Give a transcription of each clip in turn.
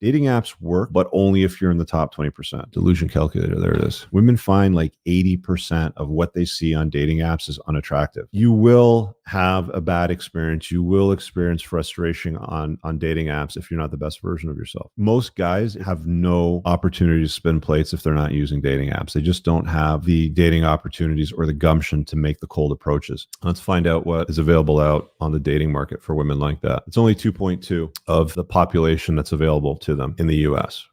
Dating apps work, but only if you're in the top 20%. Delusion calculator, there it is. Women find like 80% of what they see on dating apps is unattractive. You will have a bad experience. You will experience frustration on dating apps if you're not the best version of yourself. Most guys have no opportunity to spin plates if they're not using dating apps. They just don't have the dating opportunities or the gumption to make the cold approaches. Let's find out what is available out on the dating market for women like that. It's only 2.2 of the population that's available to them in the US.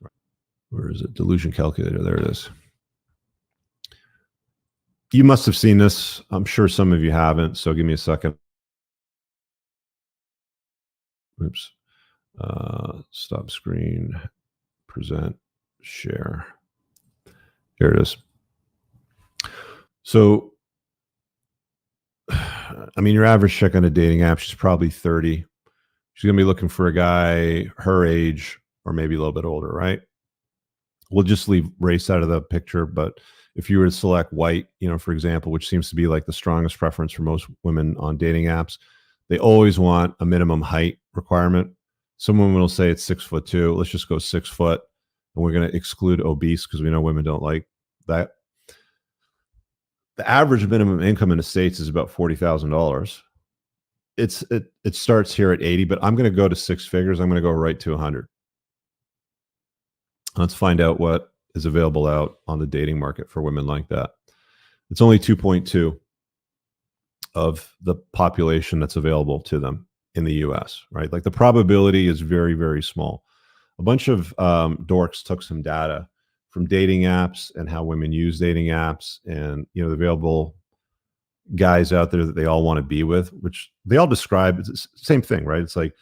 Where is it? Delusion calculator. There it is. You must have seen this. I'm sure some of you haven't. So give me a second. Oops. Stop screen. Present. Share. Here it is. So, I mean, your average chick on a dating app, she's probably 30. She's going to be looking for a guy her age or maybe a little bit older, right? We'll just leave race out of the picture, but if you were to select white, for example, which seems to be like the strongest preference for most women on dating apps, they always want a minimum height requirement. Some women will say it's 6'2". Let's just go 6 foot, and we're going to exclude obese because we know women don't like that. The average minimum income in the States is about $40,000. It starts here at 80, but I'm going to go to 6 figures. I'm going to go right to 100. Let's find out what is available out on the dating market for women like that. It's only 2.2 of the population that's available to them in the US, right? Like the probability is very, very small. A bunch of dorks took some data from dating apps and how women use dating apps and, the available guys out there that they all want to be with, which they all describe. It's the same thing, right? It's like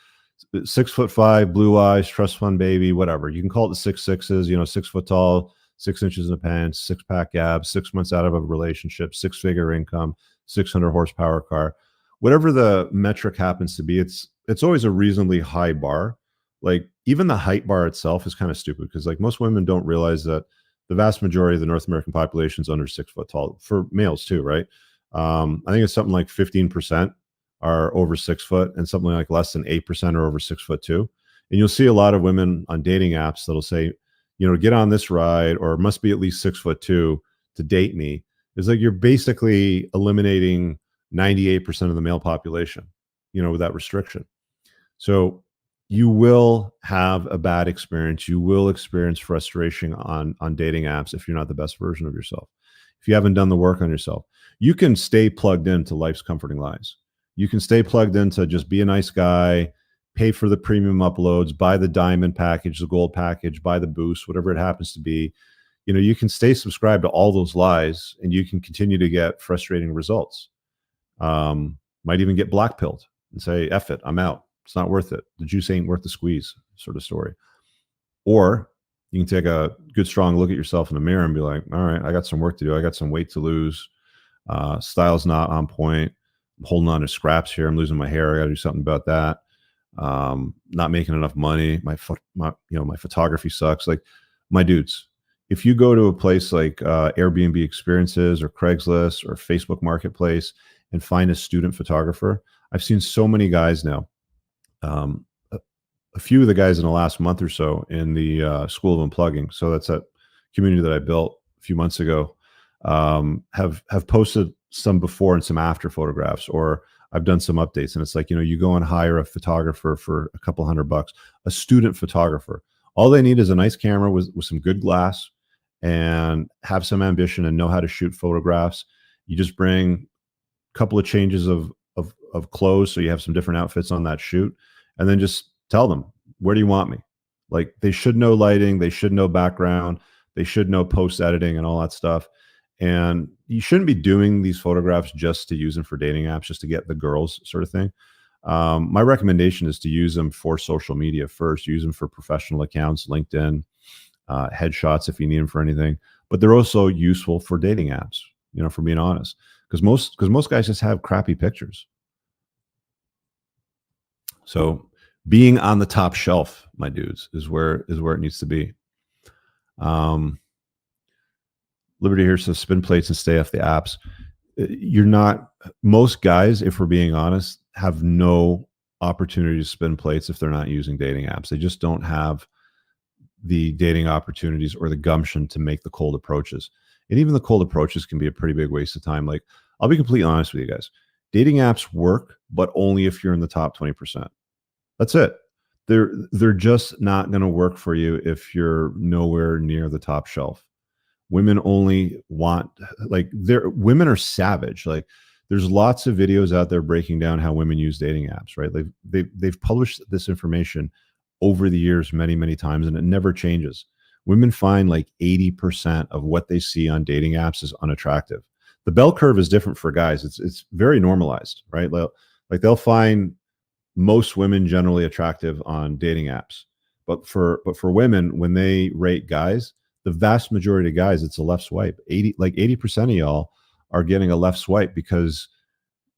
6'5", blue eyes, trust fund baby, whatever. You can call it the 6'6s, 6 foot tall, 6 inches in the pants, 6-pack abs, 6 months out of a relationship, 6-figure income, 600 horsepower car, whatever the metric happens to be. It's always a reasonably high bar. Like even the height bar itself is kind of stupid because like most women don't realize that the vast majority of the North American population is under 6 foot tall for males too, right? I think it's something like 15% are over 6 foot and something like less than 8% are over 6'2". And you'll see a lot of women on dating apps that'll say, get on this ride or must be at least 6'2" to date me. It's like you're basically eliminating 98% of the male population, with that restriction. So you will have a bad experience. You will experience frustration on dating apps if you're not the best version of yourself. If you haven't done the work on yourself, you can stay plugged into life's comforting lies. You can stay plugged into just be a nice guy, pay for the premium uploads, buy the diamond package, the gold package, buy the boost, whatever it happens to be. You can stay subscribed to all those lies and you can continue to get frustrating results. Might even get blackpilled and say, F it, I'm out. It's not worth it. The juice ain't worth the squeeze sort of story. Or you can take a good, strong look at yourself in the mirror and be like, all right, I got some work to do. I got some weight to lose. Style's not on point. I'm holding on to scraps here. I'm losing my hair. I got to do something about that. Not making enough money. My photography sucks. Like my dudes, if you go to a place like Airbnb Experiences or Craigslist or Facebook Marketplace and find a student photographer, I've seen so many guys now. A few of the guys in the last month or so in the School of Unplugging, so that's that community that I built a few months ago, have posted some before and some after photographs, or I've done some updates. And it's like, you go and hire a photographer for a couple $100, a student photographer. All they need is a nice camera with some good glass and have some ambition and know how to shoot photographs. You just bring a couple of changes of clothes, so you have some different outfits on that shoot, and then just tell them, where do you want me? Like they should know lighting, they should know background, they should know post editing and all that stuff. And you shouldn't be doing these photographs just to use them for dating apps, just to get the girls sort of thing. My recommendation is to use them for social media first. Use them for professional accounts, LinkedIn, headshots if you need them for anything. But they're also useful for dating apps, for being honest, because most guys just have crappy pictures. So being on the top shelf, my dudes, is where it needs to be. Liberty here says spin plates and stay off the apps. You're not, most guys, if we're being honest, have no opportunity to spin plates if they're not using dating apps. They just don't have the dating opportunities or the gumption to make the cold approaches. And even the cold approaches can be a pretty big waste of time. Like, I'll be completely honest with you guys. Dating apps work, but only if you're in the top 20%. That's it. They're just not going to work for you if you're nowhere near the top shelf. Women only want, like, women are savage. Like, there's lots of videos out there breaking down how women use dating apps, right? They've published this information over the years many times, and it never changes. Women find like 80% of what they see on dating apps is unattractive. The bell curve is different for guys. It's very normalized, right? Like, they'll find most women generally attractive on dating apps, but for women, when they rate guys, the vast majority of guys, it's a left swipe. 80% of y'all are getting a left swipe because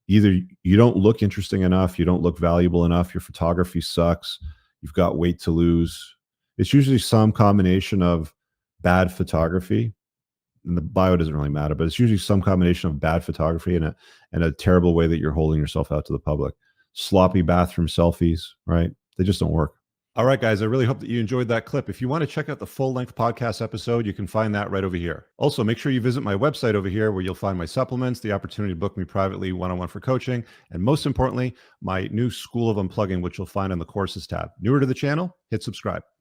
either you don't look interesting enough, you don't look valuable enough, your photography sucks, you've got weight to lose. It's usually some combination of bad photography, and the bio doesn't really matter, but it's usually some combination of bad photography and a terrible way that you're holding yourself out to the public. Sloppy bathroom selfies, right? They just don't work. All right, guys, I really hope that you enjoyed that clip. If you want to check out the full-length podcast episode, you can find that right over here. Also, make sure you visit my website over here where you'll find my supplements, the opportunity to book me privately one-on-one for coaching, and most importantly, my new School of Unplugging, which you'll find on the Courses tab. Newer to the channel? Hit subscribe.